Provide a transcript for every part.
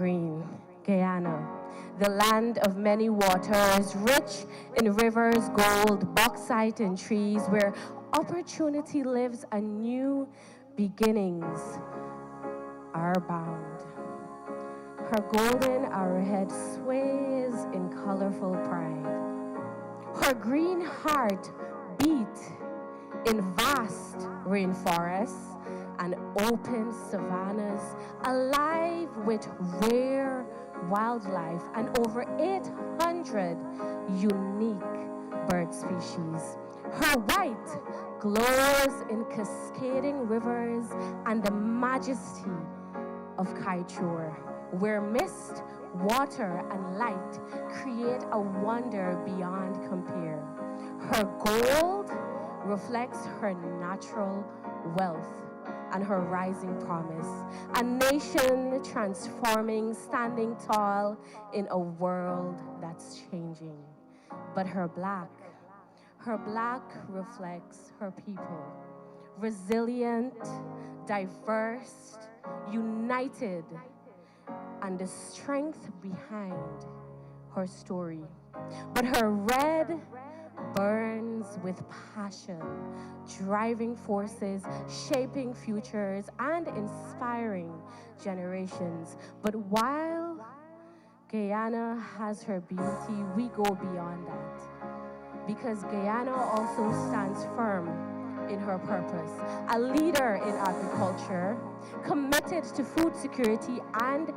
green, Guyana, the land of many waters, rich in rivers, gold, bauxite, and trees, where opportunity lives and new beginnings are bound. Her golden arrowhead sways in colorful pride. Her green heart beat in vast rainforests and open savannas, alive with rare wildlife and over 800 unique bird species. Her white glows in cascading rivers and the majesty of Kaieteur, where mist, water, and light create a wonder beyond compare. Her gold reflects her natural wealth and her rising promise, a nation transforming, standing tall in a world that's changing. But her black reflects her people, resilient, diverse, united, and the strength behind her story. But her red burns with passion, driving forces, shaping futures, and inspiring generations. But while Guyana has her beauty, we go beyond that, because Guyana also stands firm in her purpose, a leader in agriculture, committed to food security and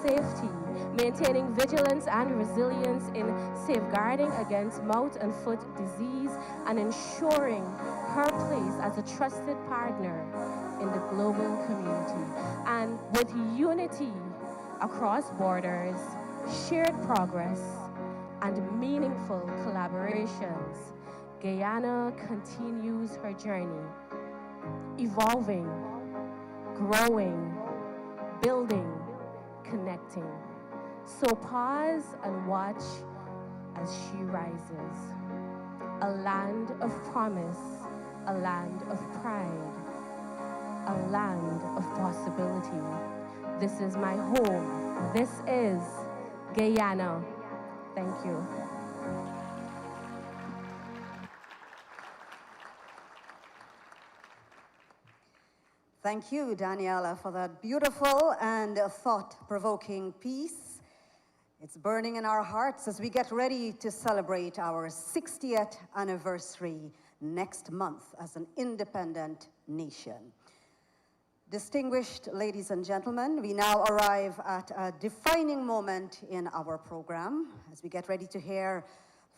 safety, maintaining vigilance and resilience in safeguarding against mouth and foot disease, and ensuring her place as a trusted partner in the global community. And with unity across borders, shared progress, and meaningful collaborations, Guyana continues her journey, evolving, growing, building, connecting. So pause and watch as she rises. A land of promise, a land of pride, a land of possibility. This is my home. This is Guyana. Thank you. Thank you, Daniela, for that beautiful and thought-provoking piece. It's burning in our hearts as we get ready to celebrate our 60th anniversary next month as an independent nation. Distinguished ladies and gentlemen, we now arrive at a defining moment in our program as we get ready to hear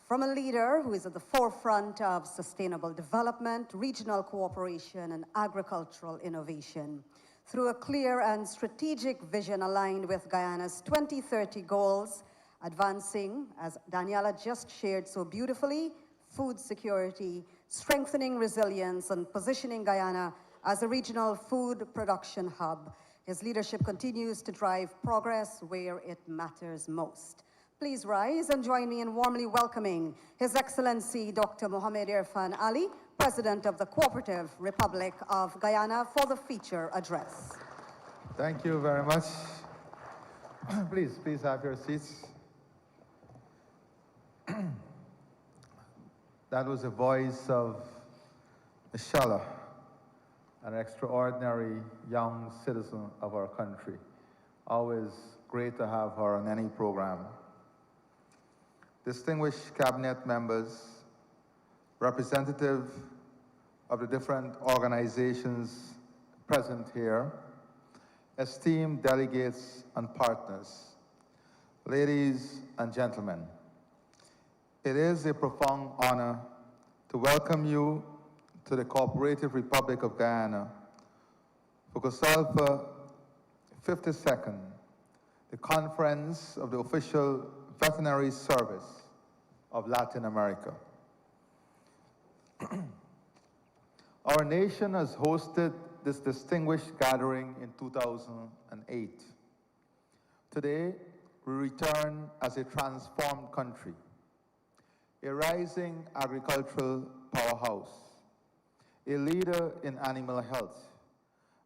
from a leader who is at the forefront of sustainable development, regional cooperation, and agricultural innovation. Through a clear and strategic vision aligned with Guyana's 2030 goals, advancing, as Daniela just shared so beautifully, food security, strengthening resilience, and positioning Guyana as a regional food production hub. His leadership continues to drive progress where it matters most. Please rise and join me in warmly welcoming His Excellency Dr. Mohamed Irfan Ali, President of the Cooperative Republic of Guyana, for the feature address. Thank you very much. Please have your seats. That was the voice of Michelle, an extraordinary young citizen of our country. Always great to have her on any program. Distinguished cabinet members, representative of the different organizations present here, esteemed delegates and partners, ladies and gentlemen, it is a profound honor to welcome you to the Cooperative Republic of Guyana for COSALFA 52nd, the conference of the official veterinary service of Latin America. Our nation has hosted this distinguished gathering in 2008. Today, we return as a transformed country, a rising agricultural powerhouse, a leader in animal health,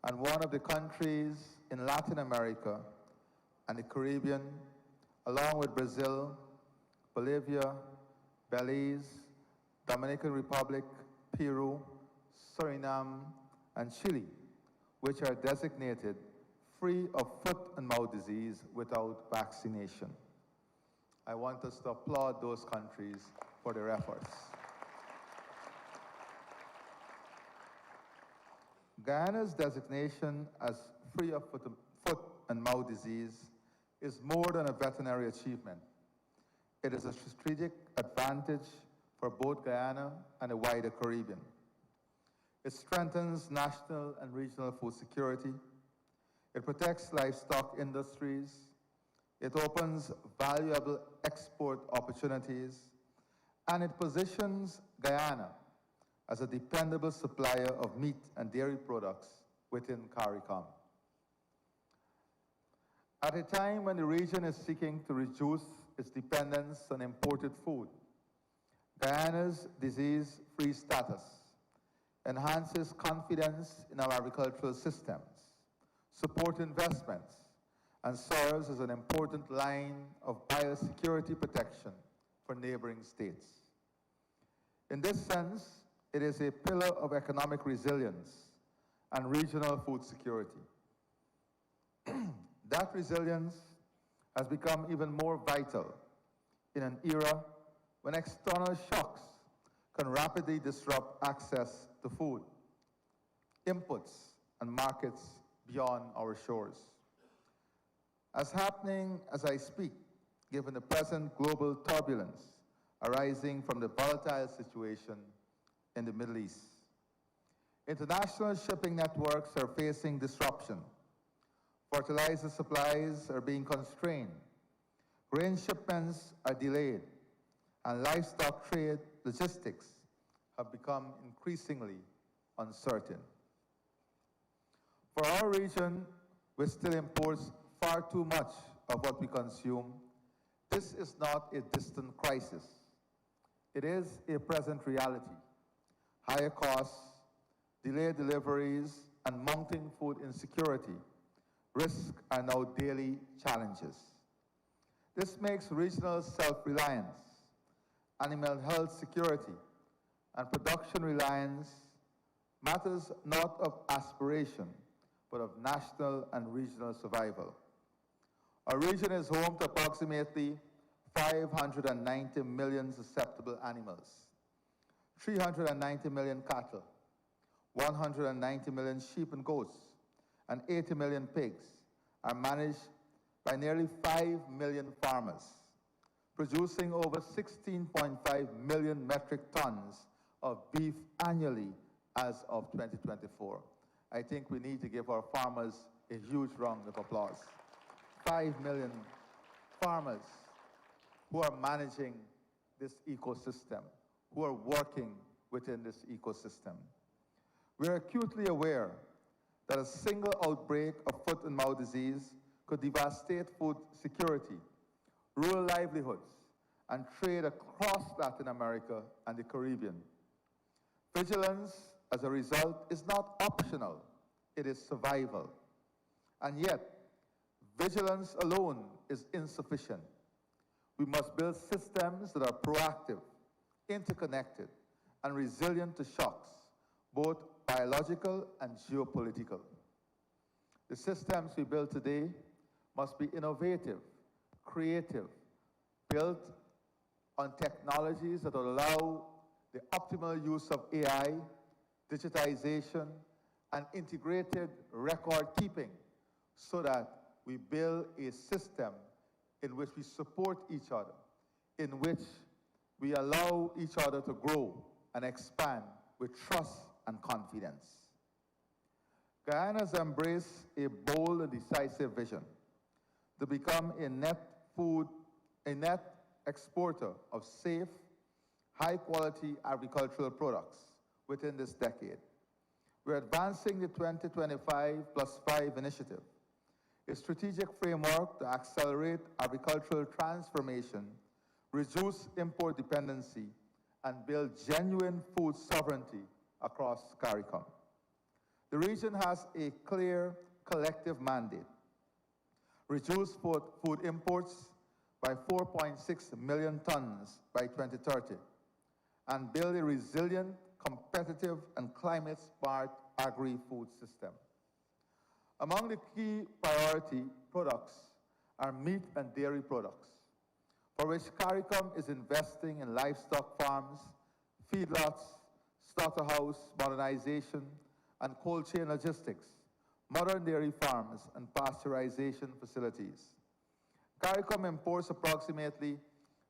and one of the countries in Latin America and the Caribbean, along with Brazil, Bolivia, Belize, Dominican Republic, Peru, Suriname, and Chile, which are designated free of foot and mouth disease without vaccination. I want us to applaud those countries for their efforts. Guyana's designation as free of foot and mouth disease is more than a veterinary achievement. It is a strategic advantage for both Guyana and the wider Caribbean. It strengthens national and regional food security. It protects livestock industries. It opens valuable export opportunities. And it positions Guyana as a dependable supplier of meat and dairy products within CARICOM. At a time when the region is seeking to reduce its dependence on imported food, Guyana's disease-free status enhances confidence in our agricultural systems, support investments, and serves as an important line of biosecurity protection for neighboring states. In this sense, it is a pillar of economic resilience and regional food security. That resilience has become even more vital in an era when external shocks can rapidly disrupt access to food, inputs, and markets beyond our shores. As happening as I speak, given the present global turbulence arising from the volatile situation in the Middle East. International shipping networks are facing disruption. Fertilizer supplies are being constrained. Grain shipments are delayed. And livestock trade logistics have become increasingly uncertain. For our region, which still imports far too much of what we consume, this is not a distant crisis. It is a present reality. Higher costs, delayed deliveries, and mounting food insecurity risk are now daily challenges. This makes regional self-reliance, animal health security, and production reliance matters not of aspiration, but of national and regional survival. Our region is home to approximately 590 million susceptible animals, 390 million cattle, 190 million sheep and goats, and 80 million pigs are managed by nearly 5 million farmers, producing over 16.5 million metric tons of beef annually as of 2024. I think we need to give our farmers a huge round of applause. 5 million farmers who are managing this ecosystem, who are working within this ecosystem. We are acutely aware that a single outbreak of foot and mouth disease could devastate food security, rural livelihoods, and trade across Latin America and the Caribbean. Vigilance, as a result, is not optional, it is survival. And yet, vigilance alone is insufficient. We must build systems that are proactive, interconnected, and resilient to shocks, both biological and geopolitical. The systems we build today must be innovative, creative, built on technologies that will allow the optimal use of AI, digitization, and integrated record keeping so that we build a system in which we support each other, in which we allow each other to grow and expand with trust and confidence. Guyana has embraced a bold and decisive vision to become a net exporter of safe, high-quality agricultural products within this decade. We're advancing the 2025+5 initiative, a strategic framework to accelerate agricultural transformation, reduce import dependency, and build genuine food sovereignty across CARICOM. The region has a clear collective mandate: reduce food imports by 4.6 million tons by 2030, and build a resilient, competitive, and climate-smart agri-food system. Among the key priority products are meat and dairy products, for which CARICOM is investing in livestock farms, feedlots, slaughterhouse modernization, and cold chain logistics, modern dairy farms, and pasteurization facilities. CARICOM imports approximately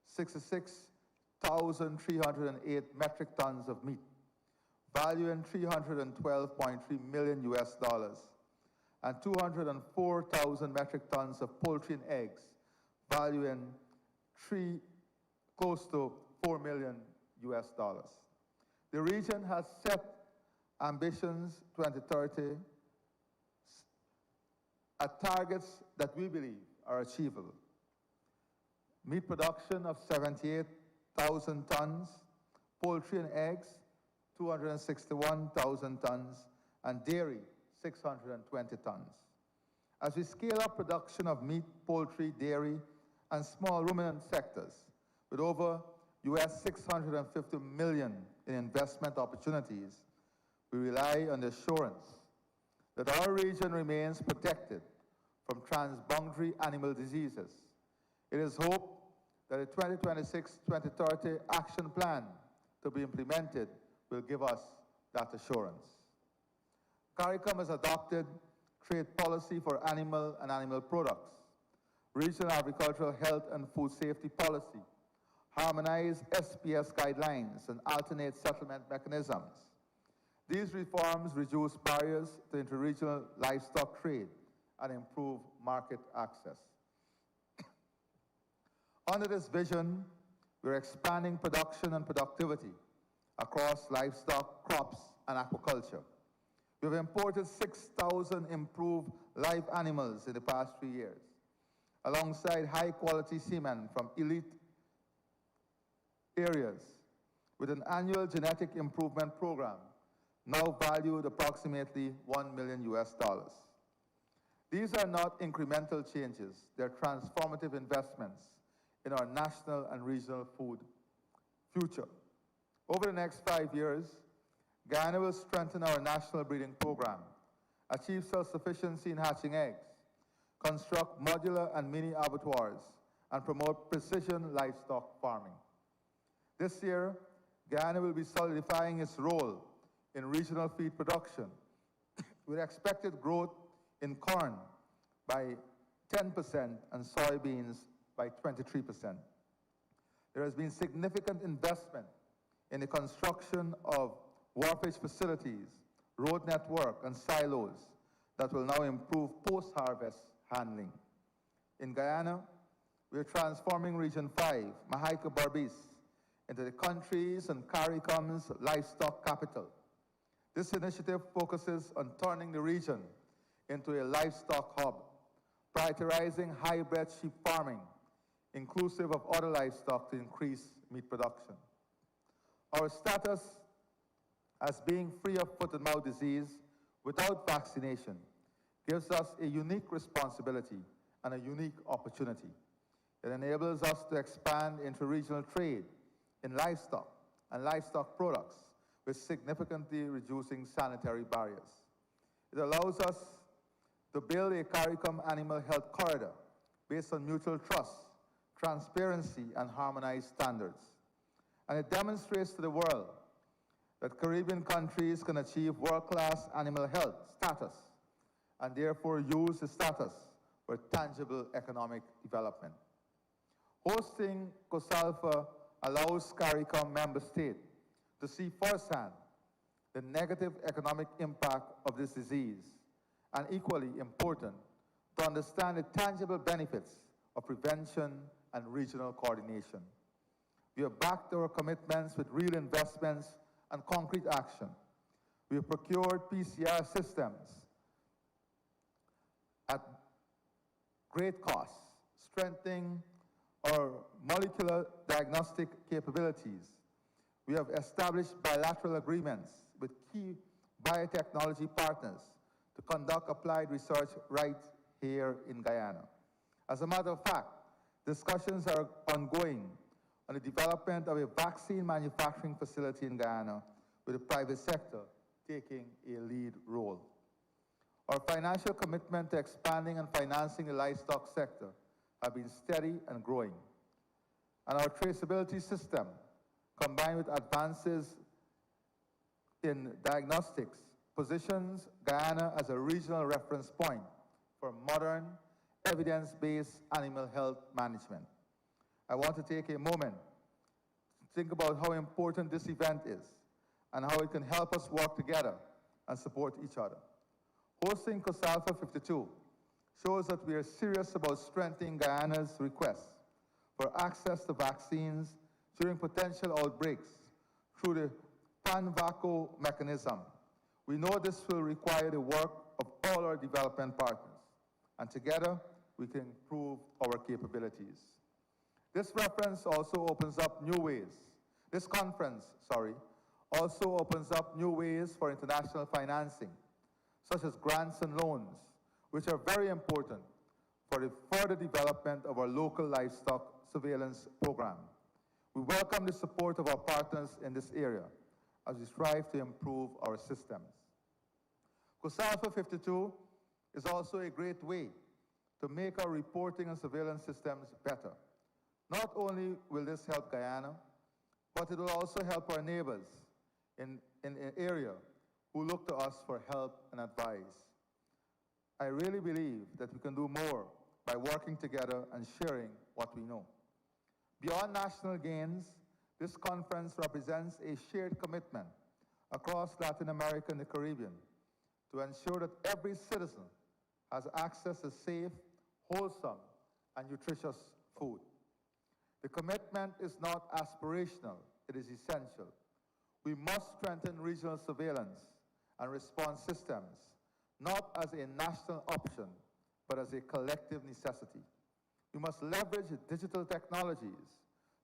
66,308 metric tons of meat, valuing $312.3 million US dollars, and 204,000 metric tons of poultry and eggs, valuing close to $4 million US dollars. The region has set ambitions 2030 at targets that we believe are achievable. Meat production of 78,000 tons, poultry and eggs 261,000 tons, and dairy 620 tons. As we scale up production of meat, poultry, dairy, and small ruminant sectors, with over US $650 million in investment opportunities, we rely on the assurance that our region remains protected from transboundary animal diseases. It is hoped that the 2026-2030 action plan to be implemented will give us that assurance. CARICOM has adopted trade policy for animal and animal products, regional agricultural health and food safety policy, harmonized SPS guidelines, and alternate settlement mechanisms. These reforms reduce barriers to interregional livestock trade and improve market access. Under this vision, we're expanding production and productivity across livestock, crops, and aquaculture. We've imported 6,000 improved live animals in the past 3 years, alongside high-quality semen from elite areas, with an annual genetic improvement program now valued approximately $1 million US dollars. These are not incremental changes, they're transformative investments in our national and regional food future. Over the next 5 years, Guyana will strengthen our national breeding program, achieve self-sufficiency in hatching eggs, construct modular and mini abattoirs, and promote precision livestock farming. This year, Guyana will be solidifying its role in regional feed production, with expected growth in corn by 10% and soybeans by 23%. There has been significant investment in the construction of wharfage facilities, road network, and silos that will now improve post-harvest handling. In Guyana, we are transforming Region 5, Mahaica-Berbice, into the country's and CARICOM's livestock capital. This initiative focuses on turning the region into a livestock hub, prioritizing high-bred sheep farming, inclusive of other livestock to increase meat production. Our status as being free of foot and mouth disease without vaccination gives us a unique responsibility and a unique opportunity. It enables us to expand interregional trade in livestock and livestock products, with significantly reducing sanitary barriers. It allows us to build a CARICOM animal health corridor based on mutual trust, transparency, and harmonized standards. And it demonstrates to the world that Caribbean countries can achieve world-class animal health status and therefore use the status for tangible economic development. Hosting COSALFA allows CARICOM member states to see firsthand the negative economic impact of this disease, and equally important, to understand the tangible benefits of prevention and regional coordination. We have backed our commitments with real investments and concrete action. We have procured PCR systems at great cost, strengthening our molecular diagnostic capabilities. We have established bilateral agreements with key biotechnology partners to conduct applied research right here in Guyana. As a matter of fact, discussions are ongoing on the development of a vaccine manufacturing facility in Guyana, with the private sector taking a lead role. Our financial commitment to expanding and financing the livestock sector have been steady and growing. And our traceability system, combined with advances in diagnostics, positions Guyana as a regional reference point for modern, evidence-based animal health management. I want to take a moment to think about how important this event is and how it can help us work together and support each other. Hosting COSALFA 52 shows that we are serious about strengthening Guyana's request for access to vaccines during potential outbreaks through the PANVACO mechanism. We know this will require the work of all our development partners, and together we can improve our capabilities. This conference also opens up new ways for international financing, such as grants and loans, which are very important for the further development of our local livestock surveillance program. We welcome the support of our partners in this area as we strive to improve our systems. COSALFA 52 is also a great way to make our reporting and surveillance systems better. Not only will this help Guyana, but it will also help our neighbors in an area who look to us for help and advice. I really believe that we can do more by working together and sharing what we know. Beyond national gains, this conference represents a shared commitment across Latin America and the Caribbean to ensure that every citizen has access to safe, wholesome, and nutritious food. The commitment is not aspirational, it is essential. We must strengthen regional surveillance and response systems, not as a national option, but as a collective necessity. We must leverage digital technologies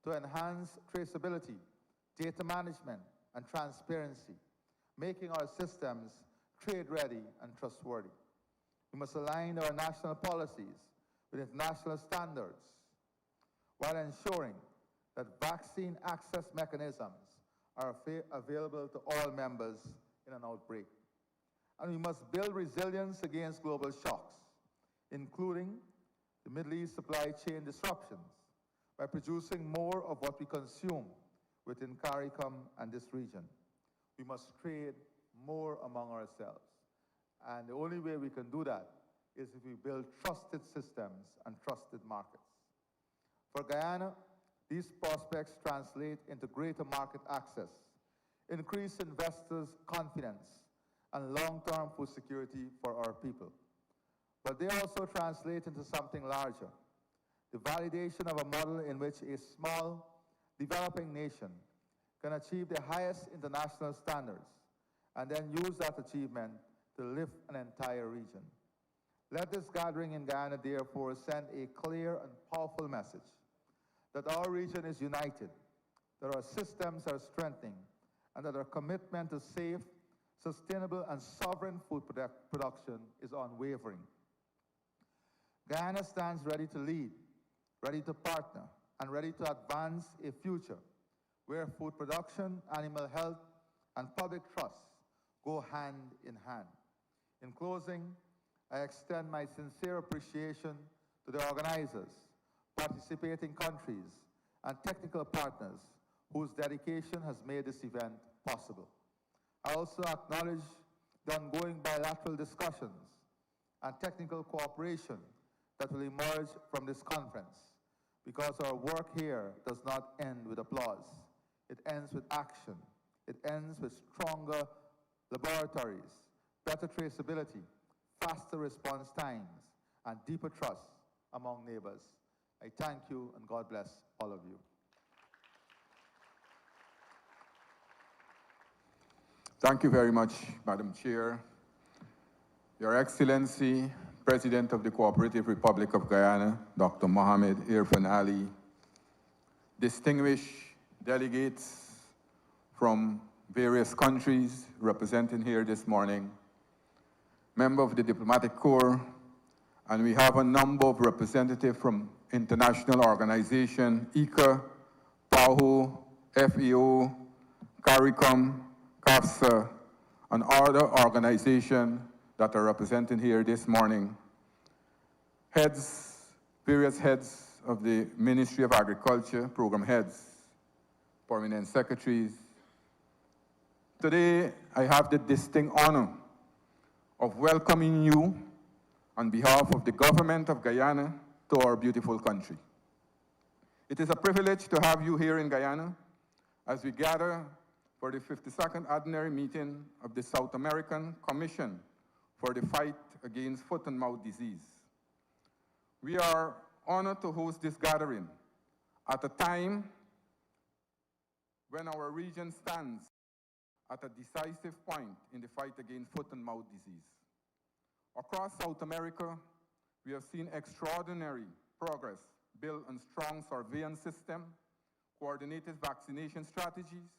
to enhance traceability, data management, and transparency, making our systems trade-ready and trustworthy. We must align our national policies with international standards while ensuring that vaccine access mechanisms are available to all members in an outbreak. And we must build resilience against global shocks, including the Middle East supply chain disruptions, by producing more of what we consume within CARICOM and this region. We must trade more among ourselves. And the only way we can do that is if we build trusted systems and trusted markets. For Guyana, these prospects translate into greater market access, increased investors' confidence, and long-term food security for our people. But they also translate into something larger, the validation of a model in which a small, developing nation can achieve the highest international standards and then use that achievement to lift an entire region. Let this gathering in Guyana, therefore, send a clear and powerful message that our region is united, that our systems are strengthening, and that our commitment to safe, sustainable, and sovereign food production is unwavering. Guyana stands ready to lead, ready to partner, and ready to advance a future where food production, animal health, and public trust go hand in hand. In closing, I extend my sincere appreciation to the organizers, participating countries, and technical partners whose dedication has made this event possible. I also acknowledge the ongoing bilateral discussions and technical cooperation that will emerge from this conference, because our work here does not end with applause. It ends with action. It ends with stronger laboratories, better traceability, faster response times, and deeper trust among neighbors. I thank you, and God bless all of you. Thank you very much, Madam Chair. Your Excellency, President of the Cooperative Republic of Guyana, Dr. Mohamed Irfan Ali, distinguished delegates from various countries representing here this morning, member of the Diplomatic Corps, and we have a number of representatives from international organizations, ICA, PAHO, FAO, CARICOM, CAFSA, and other organizations that are represented here this morning. Various heads of the Ministry of Agriculture, program heads, permanent secretaries. Today, I have the distinct honor of welcoming you on behalf of the government of Guyana to our beautiful country. It is a privilege to have you here in Guyana as we gather for the 52nd Ordinary Meeting of the South American Commission for the Fight Against Foot and Mouth Disease. We are honored to host this gathering at a time when our region stands at a decisive point in the fight against foot and mouth disease. Across South America, we have seen extraordinary progress built on strong surveillance system, coordinated vaccination strategies,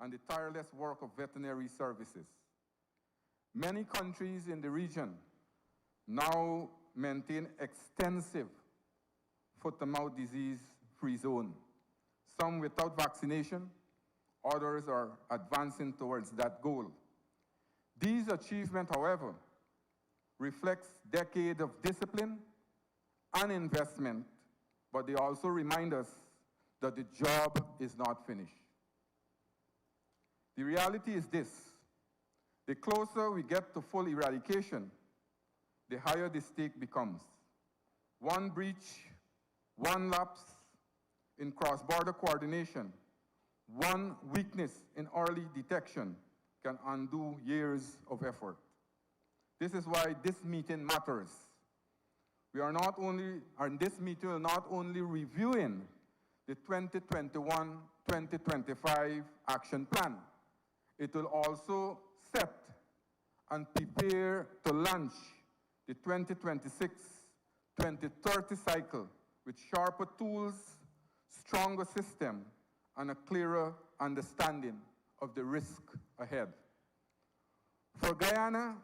and the tireless work of veterinary services. Many countries in the region now maintain extensive foot and mouth disease-free zone. Some without vaccination, others are advancing towards that goal. These achievements, however, reflects decades of discipline and investment, but they also remind us that the job is not finished. The reality is this: the closer we get to full eradication, the higher the stake becomes. One breach, one lapse in cross-border coordination, one weakness in early detection can undo years of effort. This is why this meeting matters. This meeting will not only reviewing the 2021-2025 action plan, it will also set and prepare to launch the 2026-2030 cycle with sharper tools, stronger system, and a clearer understanding of the risk ahead. For Guyana,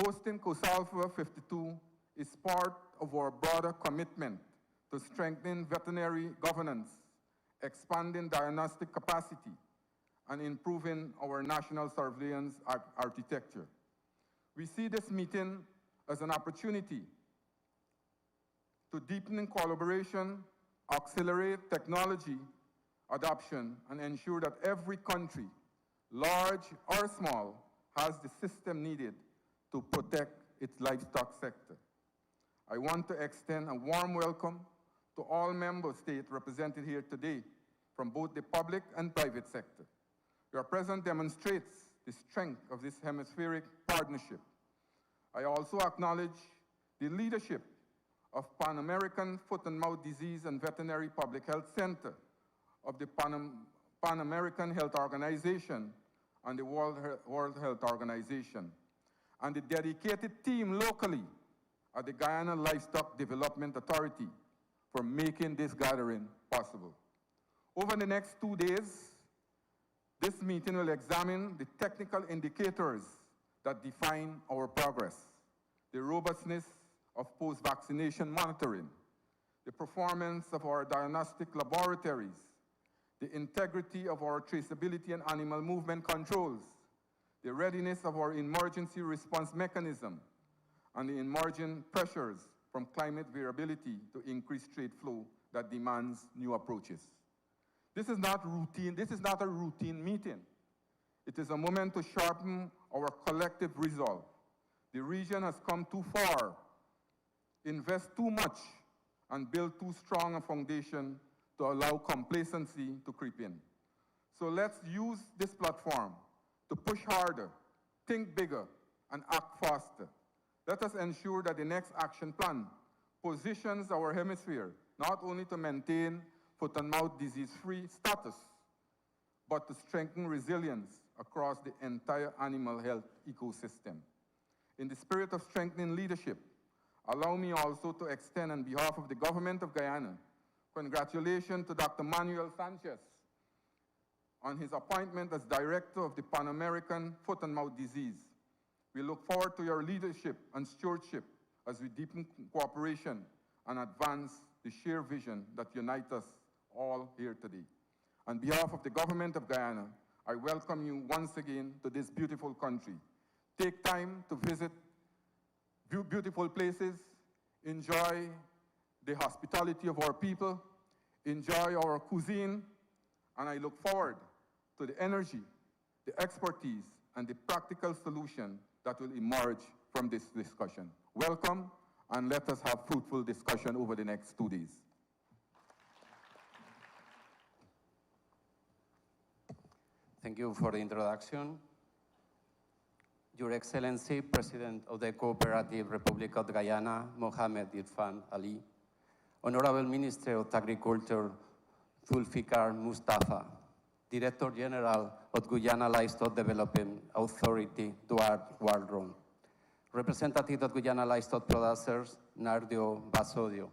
hosting COSALFA 52 is part of our broader commitment to strengthen veterinary governance, expanding diagnostic capacity, and improving our national surveillance architecture. We see this meeting as an opportunity to deepen collaboration, accelerate technology adoption, and ensure that every country, large or small, has the system needed to protect its livestock sector. I want to extend a warm welcome to all member states represented here today from both the public and private sector. Your presence demonstrates the strength of this hemispheric partnership. I also acknowledge the leadership of Pan American Foot and Mouth Disease and Veterinary Public Health Center, of the Pan American Health Organization and the World Health Organization, and the dedicated team locally at the Guyana Livestock Development Authority for making this gathering possible. Over the next 2 days, this meeting will examine the technical indicators that define our progress, the robustness of post-vaccination monitoring, the performance of our diagnostic laboratories, the integrity of our traceability and animal movement controls, the readiness of our emergency response mechanism, and the emerging pressures from climate variability to increase trade flow that demands new approaches. This is not a routine meeting. It is a moment to sharpen our collective resolve. The region has come too far, invest too much, and build too strong a foundation to allow complacency to creep in. So let's use this platform to push harder, think bigger, and act faster. Let us ensure that the next action plan positions our hemisphere not only to maintain foot and mouth disease-free status, but to strengthen resilience across the entire animal health ecosystem. In the spirit of strengthening leadership, allow me also to extend on behalf of the government of Guyana, congratulations to Dr. Manuel Sanchez on his appointment as Director of the Pan American Foot and Mouth Disease. We look forward to your leadership and stewardship as we deepen cooperation and advance the shared vision that unites us all here today. On behalf of the government of Guyana, I welcome you once again to this beautiful country. Take time to visit beautiful places, enjoy the hospitality of our people, enjoy our cuisine, and I look forward to the energy, the expertise, and the practical solution that will emerge from this discussion. Welcome, and let us have fruitful discussion over the next 2 days. Thank you for the introduction. Your Excellency, President of the Cooperative Republic of Guyana, Mohamed Irfan Ali, Honorable Minister of Agriculture, Zulfikar Mustafa, Director General of Guyana Livestock Development Authority, Duarte Waldron, Representative of Guyana Livestock Producers, Nardio Basodio,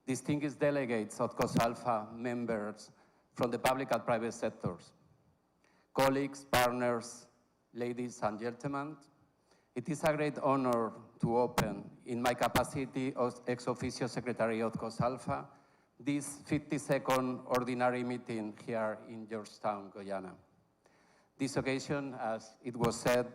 distinguished delegates of COSALFA members from the public and private sectors, colleagues, partners, ladies and gentlemen, it is a great honor to open, in my capacity as ex officio secretary of COSALFA, this 52nd ordinary meeting here in Georgetown, Guyana. This occasion, as it was said,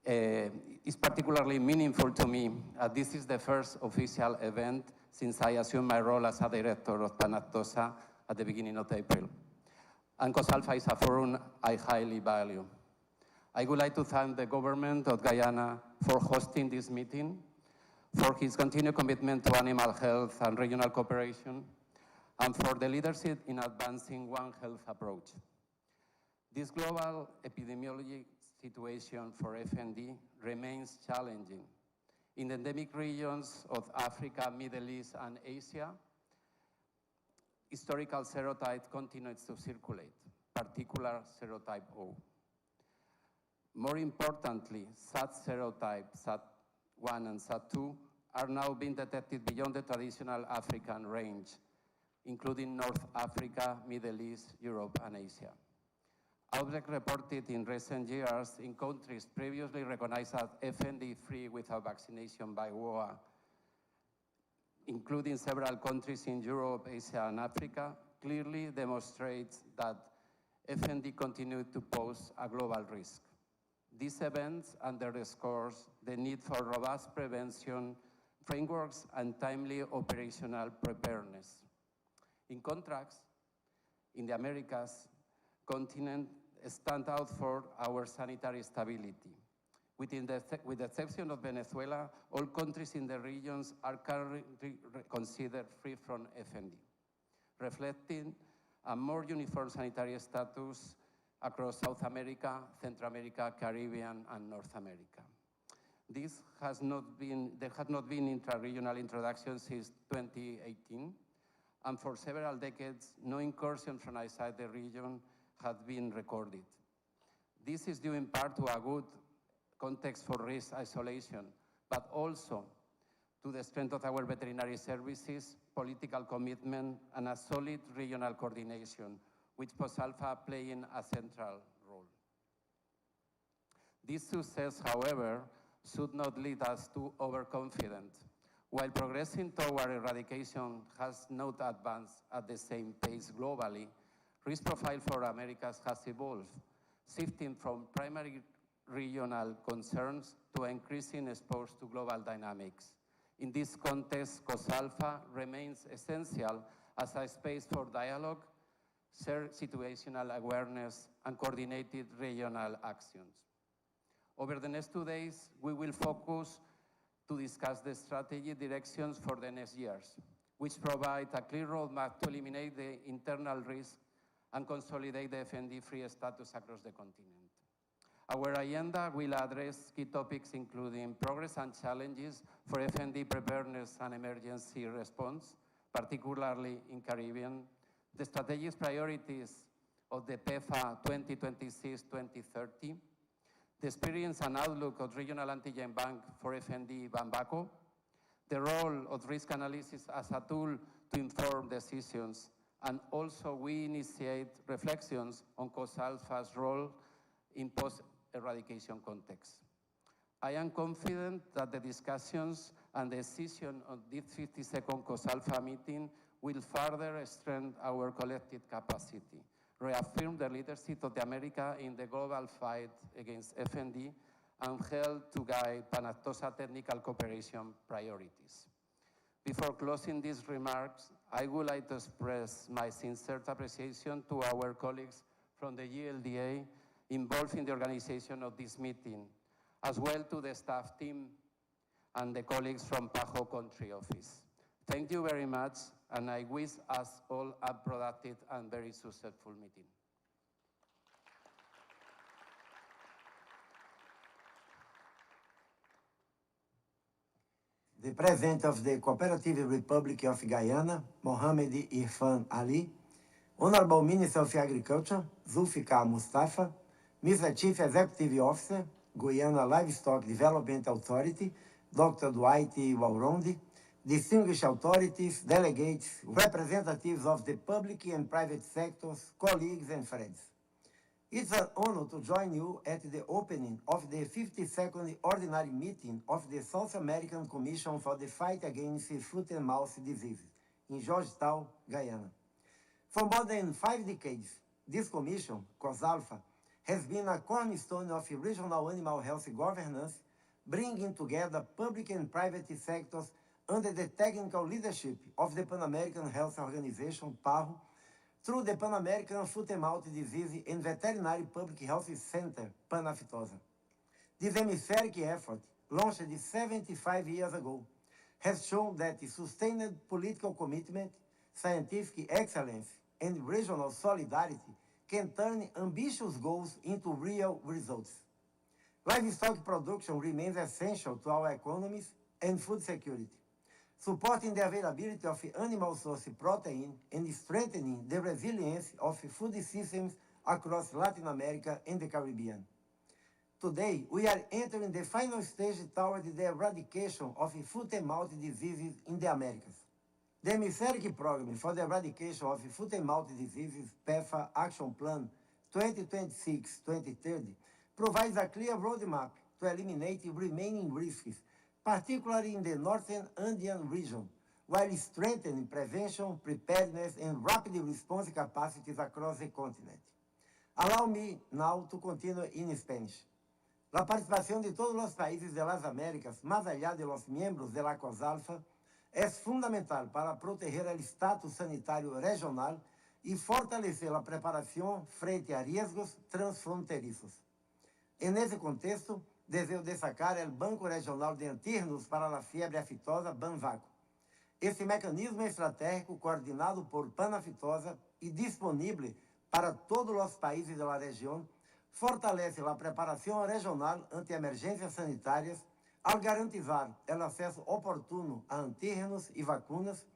is particularly meaningful to me, as this is the first official event since I assumed my role as a director of Panactosa at the beginning of April. And COSALFA is a forum I highly value. I would like to thank the government of Guyana for hosting this meeting, for his continued commitment to animal health and regional cooperation, and for the leadership in advancing One Health approach. This global epidemiology situation for FND remains challenging. In the endemic regions of Africa, Middle East, and Asia, historical serotype continues to circulate, particular serotype O. More importantly, SAT serotype, SAT1 and SAT2, are now being detected beyond the traditional African range, including North Africa, Middle East, Europe, and Asia. Outbreak reported in recent years in countries previously recognized as FND-free without vaccination by WOA, including several countries in Europe, Asia, and Africa, clearly demonstrates that FND continues to pose a global risk. These events underscores the need for robust prevention frameworks and timely operational preparedness. In contrast, in the Americas, continent stand out for our sanitary stability. With the exception of Venezuela, all countries in the regions are currently considered free from FND, reflecting a more uniform sanitary status across South America, Central America, Caribbean, and North America. There has not been intra-regional introductions since 2018, and for several decades, no incursion from outside the region has been recorded. This is due in part to a good context for risk isolation, but also to the strength of our veterinary services, political commitment, and a solid regional coordination, with COSALFA playing a central role. This success, however, should not lead us to overconfident. While progressing toward eradication has not advanced at the same pace globally, risk profile for Americas has evolved, shifting from primary regional concerns to increasing exposure to global dynamics. In this context, COSALFA remains essential as a space for dialogue, shared situational awareness, and coordinated regional actions. Over the next 2 days, we will focus to discuss the strategy directions for the next years, which provide a clear roadmap to eliminate the internal risk and consolidate the FND-free status across the continent. Our agenda will address key topics including progress and challenges for FND preparedness and emergency response, particularly in Caribbean, the strategic priorities of the PEFA 2026-2030, the experience and outlook of Regional Antigen Bank for FND Bambaco, the role of risk analysis as a tool to inform decisions, and also we initiate reflections on COSALFA's role in post-eradication context. I am confident that the discussions and decision of this 52nd COSALFA meeting will further strengthen our collective capacity, reaffirm the leadership of the America in the global fight against FND, and help to guide Panactosa technical cooperation priorities. Before closing these remarks, I would like to express my sincere appreciation to our colleagues from the GLDA involved in the organization of this meeting, as well to the staff team and the colleagues from PAHO Country Office. Thank you very much, and I wish us all a productive and very successful meeting. The President of the Cooperative Republic of Guyana, Mohamed Irfan Ali, Honorable Minister of Agriculture, Zulfikar Mustafa, Mr. Chief Executive Officer, Guyana Livestock Development Authority, Dr. Dwight Walrondi, distinguished authorities, delegates, representatives of the public and private sectors, colleagues and friends. It's an honor to join you at the opening of the 52nd Ordinary Meeting of the South American Commission for the Fight Against Foot-and-Mouth Disease in Georgetown, Guyana. For more than 5 decades, this commission, COSALFA, has been a cornerstone of regional animal health governance, bringing together public and private sectors under the technical leadership of the Pan American Health Organization, PAHO, through the Pan American Foot-and-Mouth Disease and Veterinary Public Health Center, Panaftosa. This hemispheric effort, launched 75 years ago, has shown that sustained political commitment, scientific excellence, and regional solidarity can turn ambitious goals into real results. Livestock production remains essential to our economies and food security, supporting the availability of animal source protein and strengthening the resilience of food systems across Latin America and the Caribbean. Today, we are entering the final stage toward the eradication of foot-and-mouth diseases in the Americas. The hemispheric program for the eradication of foot-and-mouth diseases, PEFA Action Plan 2026-2030, provides a clear roadmap to eliminate remaining risks, particularly in the northern Andean region, while strengthening prevention, preparedness, and rapid response capacities across the continent. Allow me now to continue in Spanish. La participación de todos los países de las Américas, más allá de los miembros de la COSALFA, es fundamental para proteger el estatus sanitario regional y fortalecer la preparación frente a riesgos transfronterizos. En ese contexto, deseo destacar el Banco Regional de Antígenos para la Fiebre Aftosa, BANVACO. Este mecanismo estratégico coordinado por Panaftosa y disponible para todos los países de la región fortalece a preparação regional ante emergências sanitárias ao garantizar o acesso oportuno a antígenos e vacunas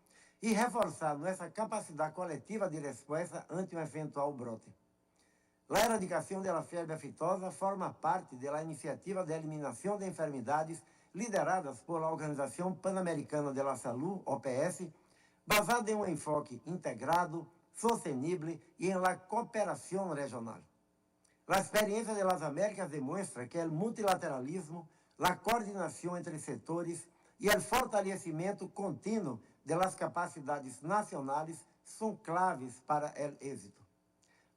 e reforçar nossa capacidade coletiva de resposta ante um eventual brote. A erradicação da febre aftosa forma parte da iniciativa de eliminação de enfermidades lideradas por a Organização Pan-Americana de la Salud, OPS, basada em um enfoque integrado, sostenível e em la cooperação regional. A experiência de las Américas demonstra que o multilateralismo, a coordenação entre setores e o fortalecimento contínuo de las capacidades nacionais são claves para o êxito.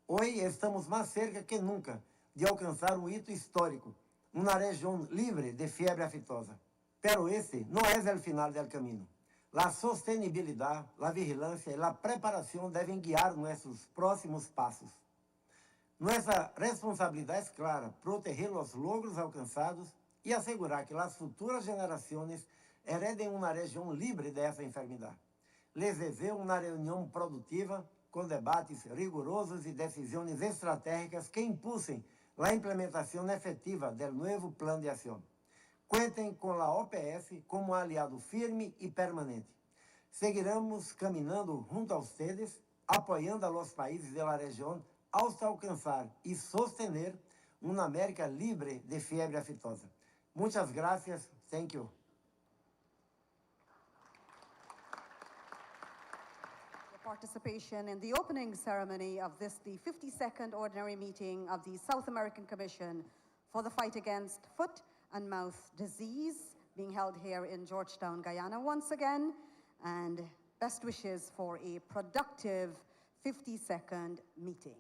Hoje estamos mais cerca que nunca de alcançar um hito histórico, uma região livre de febre aftosa. Pero esse não é o final do caminho. A sostenibilidade, a vigilância e a preparação devem guiar nossos próximos passos. Nossa responsabilidade é clara: proteger os logros alcançados e assegurar que as futuras gerações heredem uma região livre dessa enfermidade. Les deseo uma reunião produtiva, com debates rigorosos e decisões estratégicas que impulsem a implementação efetiva do novo plano de ação. Cuentem com a OPS como um aliado firme e permanente. Seguiremos caminhando junto a ustedes, apoiando a los países da região hasta alcançar e sostener uma América libre de febre aftosa. Muchas gracias. Thank you. Participation in the opening ceremony of the 52nd Ordinary Meeting of the South American Commission for the Fight Against Foot and Mouth Disease, being held here in Georgetown, Guyana once again, and best wishes for a productive 52nd meeting.